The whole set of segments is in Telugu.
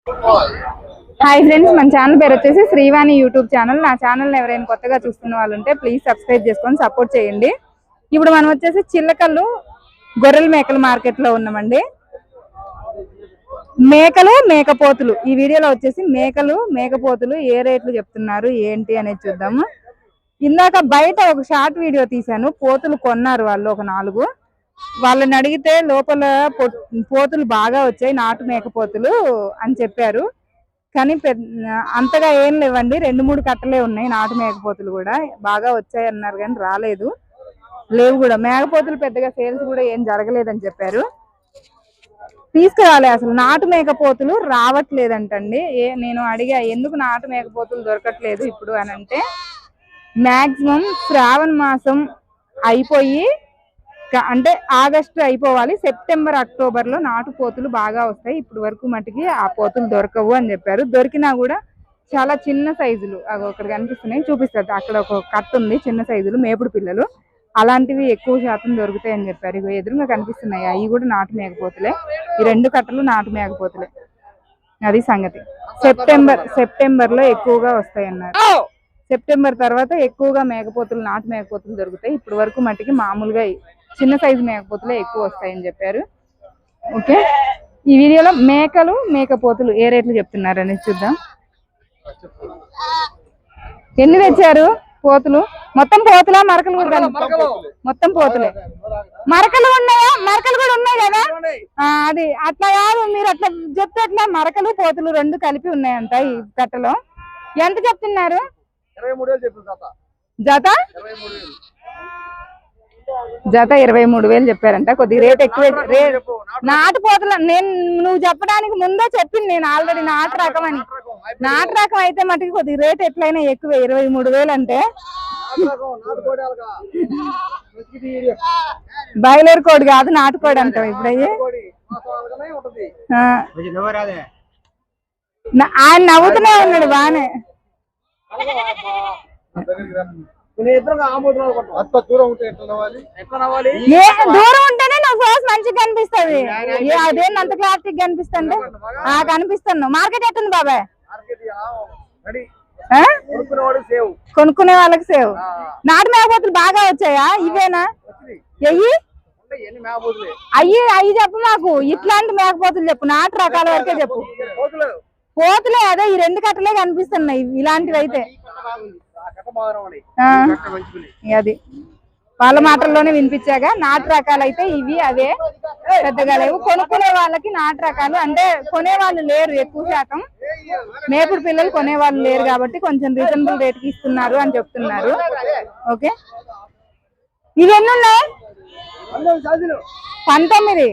హాయ్ ఫ్రెండ్స్, మన ఛానల్ పేరు వచ్చేసి శ్రీవాణి యూట్యూబ్ ఛానల్. నా ఛానల్ ఎవరైనా కొత్తగా చూస్తున్న వాళ్ళు ఉంటే ప్లీజ్ సబ్స్క్రైబ్ చేసుకొని సపోర్ట్ చేయండి. ఇప్పుడు మనం వచ్చేసి చిల్లకల్లు గొర్రెల మేకల మార్కెట్ లో ఉన్నామండి. మేకలు మేకపోతులు ఈ వీడియోలో వచ్చేసి మేకలు మేకపోతులు ఏ రేట్లు చెప్తున్నారు ఏంటి అనేది చూద్దాము. ఇందాక బయట ఒక షార్ట్ వీడియో తీశాను. పోతులు కొన్నారు వాళ్ళు ఒక 4. వాళ్ళని అడిగితే లోపల పోతులు బాగా వచ్చాయి, నాటు మేకపోతులు అని చెప్పారు. కానీ అంతగా ఏం లేవండి, 2-3 కట్టలే ఉన్నాయి. నాటు మేకపోతులు కూడా బాగా వచ్చాయి అన్నారు కానీ రాలేదు, లేవు కూడా. మేకపోతులు పెద్దగా సేల్స్ కూడా ఏం జరగలేదని చెప్పారు. తీసుకురాలే, అసలు నాటు మేకపోతులు రావట్లేదంటండి. నేను అడిగా ఎందుకు నాటు మేకపోతులు దొరకట్లేదు ఇప్పుడు అని అంటే, మ్యాక్సిమం శ్రావణ మాసం అయిపోయి అంటే ఆగస్టు అయిపోవాలి, సెప్టెంబర్ అక్టోబర్ లో నాటు పోతులు బాగా వస్తాయి. ఇప్పుడు వరకు మటుకి ఆ పోతులు దొరకవు అని చెప్పారు. దొరికినా కూడా చాలా చిన్న సైజులు, అవి ఒకటి కనిపిస్తున్నాయి, చూపిస్తారు. అక్కడ ఒక కట్ట ఉంది, చిన్న సైజులు మేపుడు పిల్లలు, అలాంటివి ఎక్కువ శాతం దొరుకుతాయి అని చెప్పారు. ఇవి ఎదురుగా కనిపిస్తున్నాయి, అవి కూడా నాటు మేకపోతులే. ఈ 2 కట్టలు నాటు మేకపోతులే. అది సంగతి. సెప్టెంబర్ లో ఎక్కువగా వస్తాయి అన్నారు. సెప్టెంబర్ తర్వాత ఎక్కువగా మేకపోతులు, నాటు మేకపోతులు దొరుకుతాయి. ఇప్పుడు వరకు మట్టికి మామూలుగా చిన్న సైజు మేకపోతులే ఎక్కువ వస్తాయని చెప్పారు. ఓకే, ఈ వీడియోలో మేకలు మేకపోతులు ఏ రేట్లు చెప్తున్నారు అనేది చూద్దాం. ఎన్ని తెచ్చారు పోతులు? మొత్తం పోతులా మరకలు కూడా? మొత్తం పోతులే. మరకలు ఉన్నాయా? మరకలు కూడా ఉన్నాయి కదా. అది అట్లా కాదు, మీరు అట్లా చెప్తే అట్లా. మరకలు పోతులు 2 కలిపి ఉన్నాయంట ఈ కట్టలో. ఎంత చెప్తున్నారు? జత జత 23,000 చెప్పారంట. కొద్దిగా రేట్ ఎక్కువ. నాటు పోతులు నువ్వు చెప్పడానికి ముందే చెప్పింది నేను ఆల్రెడీ, నాటు రకం అని. నాటు రకం అయితే మటుకు కొద్దిగా రేట్ ఎట్లయినా ఎక్కువ. 23,000 అంటే బాయిలర్ కోడి కాదు, నాటుకోడి అంటావు ఇప్పుడు. ఆయన నవ్వుతూనే ఉన్నాడు బానే. దూరం ఉంటేనే నా ఫేస్ మంచిగా కనిపిస్తుంది. అదేంటి అంత క్లారిటీ కనిపిస్తుంది? కనిపిస్తాను. మార్కెట్ ఎట్టుంది బాబాయ్? కొనుక్కునే వాళ్ళకి సేవ్. నాటు మేకపోతులు బాగా వచ్చాయా? ఇవేనా అయ్యి చెప్పు మాకు. ఇట్లాంటి మేకపోతులు చెప్పు, నాటు రకాల వరకే చెప్పు. పోతులే అదే, ఈ 2 కట్టలే కనిపిస్తున్నాయి ఇలాంటివి అయితే. అది వాళ్ళ మాటల్లోనే వినిపించాగా. నాటు రకాలు అయితే ఇవి అవే, పెద్దగా లేవు. కొనుక్కునే వాళ్ళకి నాటు రకాలు అంటే కొనేవాళ్ళు లేరు ఎక్కువ శాతం. మేపుడు పిల్లలు కొనేవాళ్ళు లేరు కాబట్టి కొంచెం రీజనబుల్ రేట్కి ఇస్తున్నారు అని చెప్తున్నారు. ఓకే, ఇవి ఎన్ని ఉన్నాయి? 19.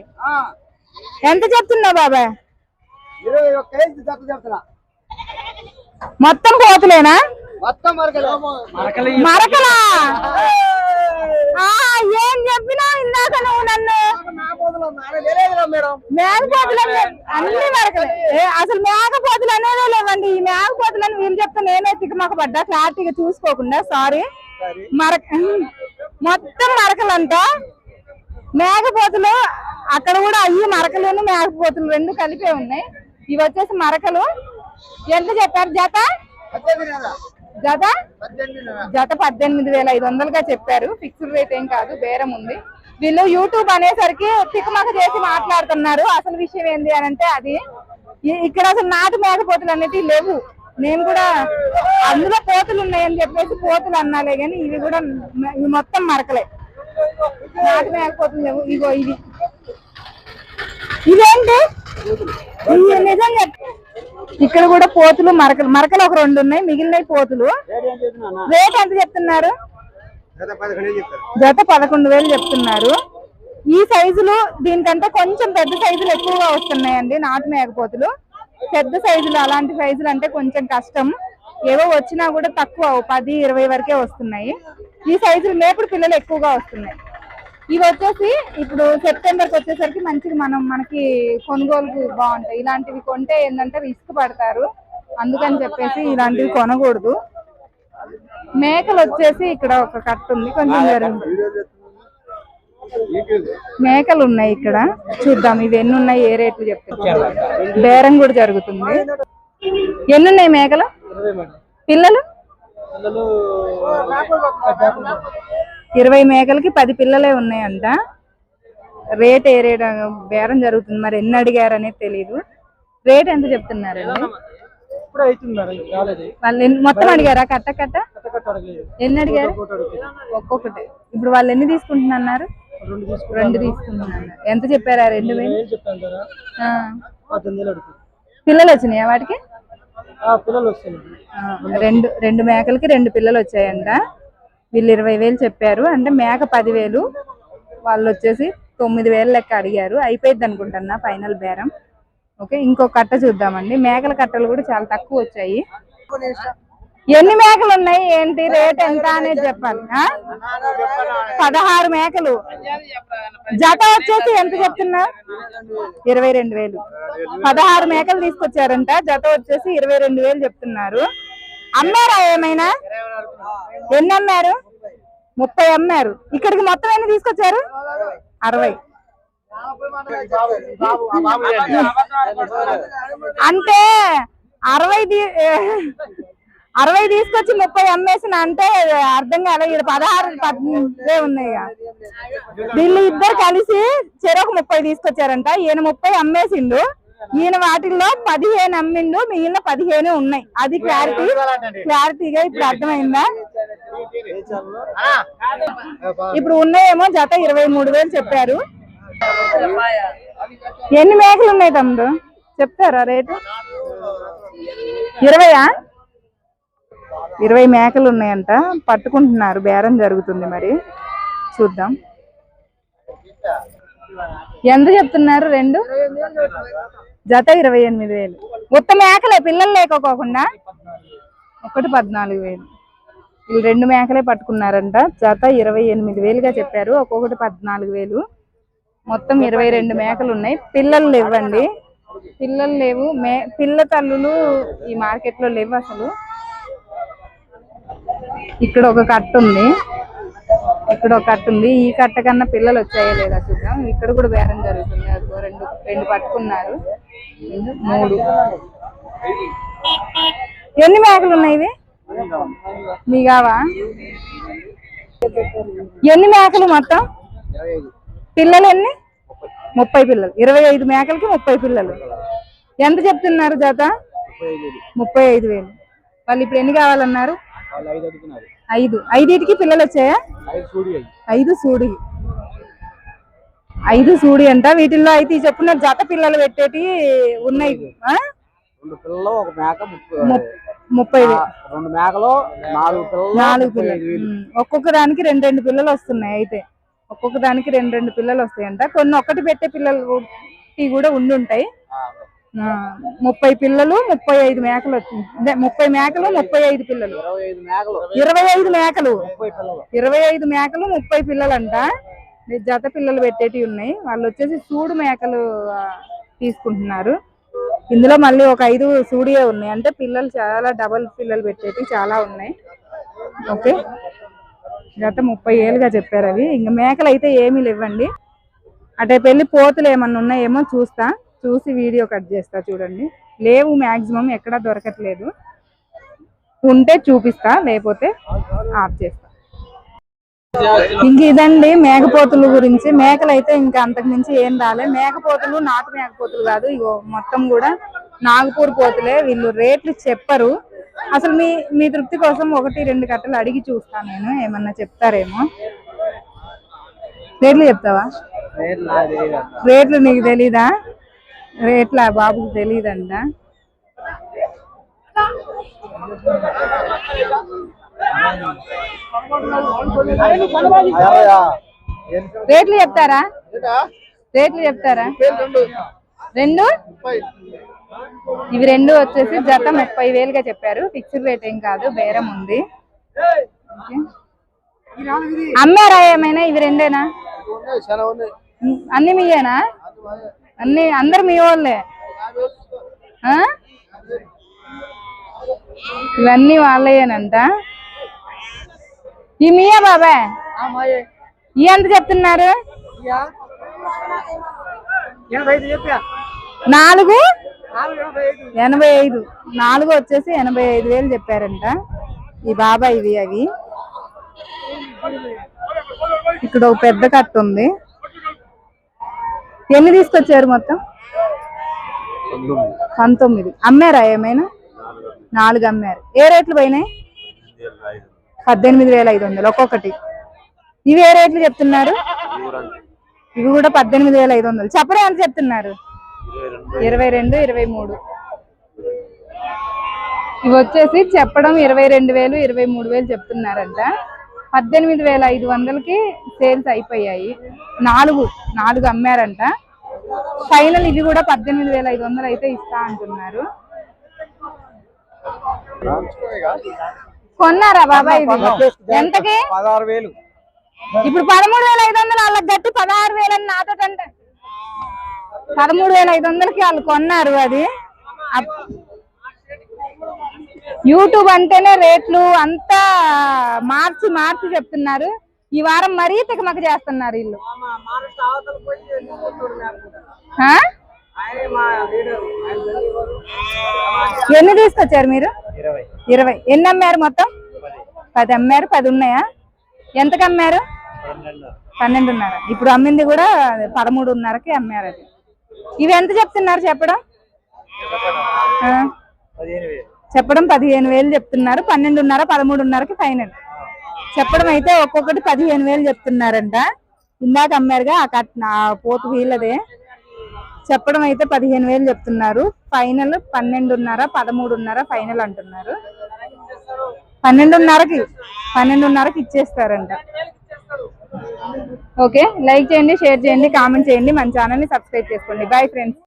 ఎంత చెప్తున్నావు బాబాయ్? మొత్తం పోతులేనా? మరకలా? ఏం చెప్పినావు ఇందాక నువ్వు నన్ను? మేకపోతులు అన్ని మరకలే. అసలు మేకపోతులు అనేదే లేవండి. ఈ మేకపోతులని వీళ్ళు చెప్తే నేనే తికమక పడ్డా క్లారిటీగా చూసుకోకుండా. సారీ. మొత్తం మరకలంట. మేకపోతులు అక్కడ కూడా అయ్యి మరకలు మేకపోతులు 2 కలిపే ఉన్నాయి. ఇవి వచ్చేసి మరకలు. ఎంత చెప్పారు జత? జత 18,500గా చెప్పారు. ఫిక్స్డ్ రేట్ ఏం కాదు, బేరం ఉంది. వీళ్ళు యూట్యూబ్ అనేసరికి తికమక చేసి మాట్లాడుతున్నారు. అసలు విషయం ఏంది అని అంటే, అది ఇక్కడ అసలు నాటు మేకపోతులు అనేవి లేవు. నేను కూడా అందులో పోతులు ఉన్నాయని చెప్పేసి పోతులు అన్నాలే కానీ ఇవి కూడా ఇవి మొత్తం మరకలే, నాటు మేకపోతులు లేవు. ఇగో ఇదేంటి నిజంగా. ఇక్కడ కూడా పోతులు మరకలు ఒక 2 ఉన్నాయి, మిగిలినవి పోతులు. రేట్ ఎంత చెప్తున్నారు? జత 11,000 చెప్తున్నారు. ఈ సైజులు దీనికంటే కొంచెం పెద్ద సైజులు ఎక్కువగా వస్తున్నాయండి నాటు మేకపోతులు. పెద్ద సైజులు, అలాంటి సైజులు అంటే కొంచెం కష్టం. ఏవో వచ్చినా కూడా తక్కువ 10-20 వరకే వస్తున్నాయి. ఈ సైజులు మేపుడు పిల్లలు ఎక్కువగా వస్తున్నాయి. ఇవి వచ్చేసి ఇప్పుడు సెప్టెంబర్కి వచ్చేసరికి మంచిగా మనకి కొనుగోలుకు బాగుంటాయి. ఇలాంటివి కొంటే ఏంటంటే రిస్క్ పడతారు, అందుకని చెప్పేసి ఇలాంటివి కొనకూడదు. మేకలు వచ్చేసి ఇక్కడ ఒక కట్ట ఉంది, కొంచెం జరిగింది. మేకలు ఉన్నాయి ఇక్కడ, చూద్దాం ఇవి ఎన్ని ఉన్నాయి, ఏ రేట్లు చెప్తారు. బేరం కూడా జరుగుతుంది. ఎన్ని ఉన్నాయి మేకలు? పిల్లలు 20 మేకలకి 10 పిల్లలే ఉన్నాయంట. రేట్ ఏ రేట్ బేరం జరుగుతుంది, మరి ఎన్ని అడిగారు అనేది తెలియదు. రేట్ ఎంత చెప్తున్నారు? వాళ్ళు మొత్తం అడిగారా? కట్ట కట్ట ఎన్ని అడిగారు? ఒక్కొక్కటి. ఇప్పుడు వాళ్ళు ఎన్ని తీసుకుంటున్నారు? 2 తీసుకుంటున్నారు. ఎంత చెప్పారా? 2000. పిల్లలు వచ్చినాయా వాటికి? రెండు మేకలకి 2 పిల్లలు వచ్చాయంట. వీళ్ళు 20,000 చెప్పారు, అంటే మేక 10,000, వాళ్ళు వచ్చేసి 9,000 లెక్క అడిగారు. అయిపోయింది అనుకుంటున్నా ఫైనల్ బేరం. ఓకే, ఇంకో కట్ట చూద్దామండి. మేకల కట్టలు కూడా చాలా తక్కువ వచ్చాయి. ఎన్ని మేకలు ఉన్నాయి, ఏంటి రేట్ ఎంత అనేది చెప్పాలి. 16 మేకలు, జత వచ్చేసి ఎంత చెప్తున్నా? 22,000. 16 మేకలు తీసుకొచ్చారంట, జత వచ్చేసి 22,000 చెప్తున్నారు. అమ్మారా ఏమైనా? ఎన్ని అమ్మారు? 30 అమ్మారు. ఇక్కడికి మొత్తం ఎన్ని తీసుకొచ్చారు? 60. అంటే 60 తీసుకొచ్చి 30 అమ్మేసిన అంటే అర్థం కాలే. ఇక్కడ 16 ఉన్నాయి. వీళ్ళు ఇద్దరు కలిసి చెరకు 30 తీసుకొచ్చారంట. ఈయన 30 అమ్మేసిండు, ఈయన వాటిల్లో 15 అమ్మిండు, మిగిలిన 15 ఉన్నాయి. అది క్లారిటీగా ఇప్పుడు అర్థమైందా? ఇప్పుడు ఉన్నాయేమో జత 23,000 చెప్పారు. ఎన్ని మేకలు ఉన్నాయి తమ్ముడు చెప్తారా రేటు? 20? 20 మేకలు ఉన్నాయంట, పట్టుకుంటున్నారు, బేరం జరుగుతుంది. మరి చూద్దాం ఎంత చెప్తున్నారు. 2 జత 28,000. ఉత్త మేకలే, పిల్లలు లేకోకుండా. ఒకటి 14,000. వీళ్ళు 2 మేకలే పట్టుకున్నారంట. జత 28,000గా చెప్పారు, ఒక్కొక్కటి 14,000. మొత్తం 22 మేకలు ఉన్నాయి. పిల్లలు లేవండి, పిల్లలు లేవు. పిల్ల తల్లులు ఈ మార్కెట్ లో లేవు అసలు. ఇక్కడ ఒక కట్ట ఉంది, ఇక్కడ ఒక కట్ట ఉంది. ఈ కట్ట కన్నా పిల్లలు వచ్చాయో లేదా చూద్దాం. ఇక్కడ కూడా బేరం జరుగుతుంది. అదిగో రెండు పట్టుకున్నారు. 3. ఎన్ని మేకలు ఉన్నాయి ఇవి? మీ కావా? ఎన్ని మేకలు మొత్తం? పిల్లలు ఎన్ని? 30 పిల్లలు. 25 మేకలకి 30 పిల్లలు. ఎంత చెప్తున్నారు జత? 35,000. వాళ్ళు ఇప్పుడు ఎన్ని కావాలన్నారు? 5. 5కి పిల్లలు వచ్చాయా? 5 సూడి. 5 సూడి అంట. వీటిల్లో అయితే చెప్పిన జత పిల్లలు పెట్టేటి ఉన్నాయి. 30,000. 2 మేకలు 4 పిల్లలు. ఒక్కొక్క దానికి 2 పిల్లలు వస్తున్నాయి. అయితే ఒక్కొక్క దానికి 2 పిల్లలు వస్తాయంట. కొన్ని ఒక్కటి పెట్టే పిల్లలు కూడా ఉండుంటాయి. 30 పిల్లలు 35 మేకలు వచ్చింది. 30 మేకలు 35 పిల్లలు. 25 మేకలు 25 మేకలు 30 పిల్లలు అంట. జత పిల్లలు పెట్టేటివి ఉన్నాయి. వాళ్ళు వచ్చేసి సూడు మేకలు తీసుకుంటున్నారు. ఇందులో మళ్ళీ ఒక 5 సూడియే ఉన్నాయి. అంటే పిల్లలు చాలా డబల్ పిల్లలు పెట్టేటివి చాలా ఉన్నాయి. ఓకే, జత 30,000గా చెప్పారు అవి. ఇంకా మేకలు అయితే ఏమీ లేవండి. అటే పెళ్లి పోతులు ఏమన్నా ఉన్నాయేమో చూసి వీడియో కట్ చేస్తా. చూడండి, లేవు, మ్యాక్సిమం ఎక్కడా దొరకట్లేదు. ఉంటే చూపిస్తా, లేకపోతే ఆఫ్ చేస్తా. ఇంక ఇదండి మేకపోతుల గురించి. మేకలు అయితే ఇంకా అంతకు మించి ఏం రాలే. మేకపోతులు నాటు మేకపోతులు కాదు, ఇగో మొత్తం కూడా నాగపూర్ పోతులే. వీళ్ళు రేట్లు చెప్పరు అసలు. మీ తృప్తి కోసం 1-2 కట్టలు అడిగి చూస్తా నేను, ఏమన్నా చెప్తారేమో. రేట్లు చెప్తావా? రేట్లు నీకు తెలీదా? రేట్ల బాబుకు తెలీదంట. రేట్లు చెప్తారా? 2 ఇవి 2 వచ్చేసి జత 30,000గా చెప్పారు. ఫిక్స్డ్ రేట్ ఏం కాదు, బేరం ఉంది. అమ్మారా ఏమైనా? ఇవి 2ఏనా? అన్ని మీయేనా? అందరు మీ వాళ్ళే? ఇవన్నీ వాళ్ళయేనంట. ఈ మీయా బాబాయ్? ఈ ఎంత చెప్తున్నారు? నాలుగు 85. 4 వచ్చేసి 85,000 చెప్పారంట ఈ బాబాయ్. ఇవి అవి ఇక్కడ ఒక పెద్ద కట్ట ఉంది. ఎన్ని తీసుకొచ్చారు మొత్తం? 19. అమ్మారా ఏమైనా? 4 అమ్మారు. ఏ రేట్లు పోయినాయి? 18,500 ఒక్కొక్కటి. ఇవి ఏ రేట్లు చెప్తున్నారు? ఇవి కూడా 18,500. చెప్పడం ఎంత చెప్తున్నారు? 22, 23. ఇవి వచ్చేసి చెప్పడం 22,000, 23,000 చెప్తున్నారంట. 18,500కి సేల్స్ అయిపోయాయి. 4 అమ్మారంట. ఫైనల్ ఇవి కూడా 18,500 అయితే ఇస్తా అంటున్నారు. కొన్నారా బాబాయ్ ఇది ఎంతకి? 16,000. ఇప్పుడు 13,500 వాళ్ళకి గట్టి 16,000 అని నాతో అంటే 13,500కి వాళ్ళు కొన్నారు. అది యూట్యూబ్ అంటేనే రేట్లు అంతా మార్చి చెప్తున్నారు. ఈ వారం మరీ తికమక చేస్తున్నారు వీళ్ళు. ఎన్ని తీసుకొచ్చారు మీరు? 20. ఎన్ని అమ్మారు మొత్తం? 10 అమ్మారు. 10 ఉన్నాయా? ఎంతకు అమ్మారు? 12.5. ఇప్పుడు అమ్మింది కూడా 13.5కి అమ్మారు. అది ఇవి ఎంత చెప్తున్నారు చెప్పడం? 15,000 చెప్తున్నారు. 12.5, 13.5కి ఫైనల్ చెప్పడం. అయితే ఒక్కొక్కటి 15,000 చెప్తున్నారంట. ఇందాక అమ్మారుగా ఆ పోతు వీళ్ళదే. చెప్పడం అయితే 15,000 చెప్తున్నారు. ఫైనల్ 12.5, 13.5 ఫైనల్ అంటున్నారు. 12.5కి ఇచ్చేస్తారంట. ఓకే, లైక్ చేయండి, షేర్ చేయండి, కామెంట్ చేయండి, మన ఛానల్ని సబ్స్క్రైబ్ చేసుకోండి. Bye friends.